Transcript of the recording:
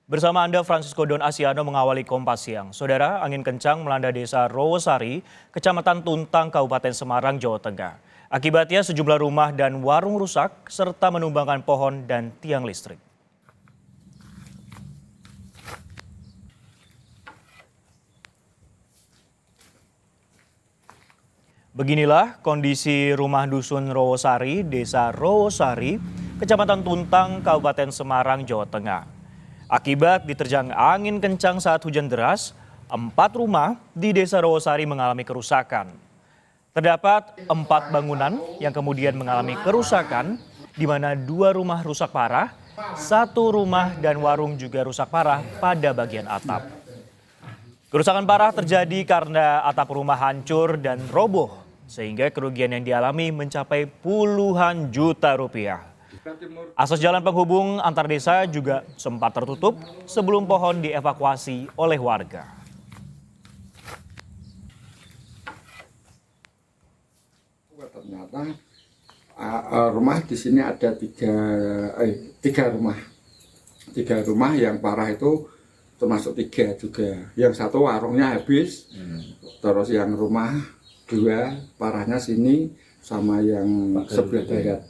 Bersama Anda, Francisco Don Asiano mengawali Kompas Siang. Saudara, angin kencang melanda desa Rowosari, Kecamatan Tuntang, Kabupaten Semarang, Jawa Tengah. Akibatnya sejumlah rumah dan warung rusak, serta menumbangkan pohon dan tiang listrik. Beginilah kondisi rumah dusun Rowosari, desa Rowosari, Kecamatan Tuntang, Kabupaten Semarang, Jawa Tengah. Akibat diterjang angin kencang saat hujan deras, 4 rumah di desa Rowosari mengalami kerusakan. Terdapat 4 bangunan yang kemudian mengalami kerusakan, di mana 2 rumah rusak parah, 1 rumah dan warung juga rusak parah pada bagian atap. Kerusakan parah terjadi karena atap rumah hancur dan roboh, sehingga kerugian yang dialami mencapai puluhan juta rupiah. Akses jalan penghubung antar desa juga sempat tertutup sebelum pohon dievakuasi oleh warga. Ternyata rumah di sini ada tiga rumah yang parah itu termasuk 3 juga. Yang satu warungnya habis, terus yang rumah 2 parahnya sini sama yang sebelah barat.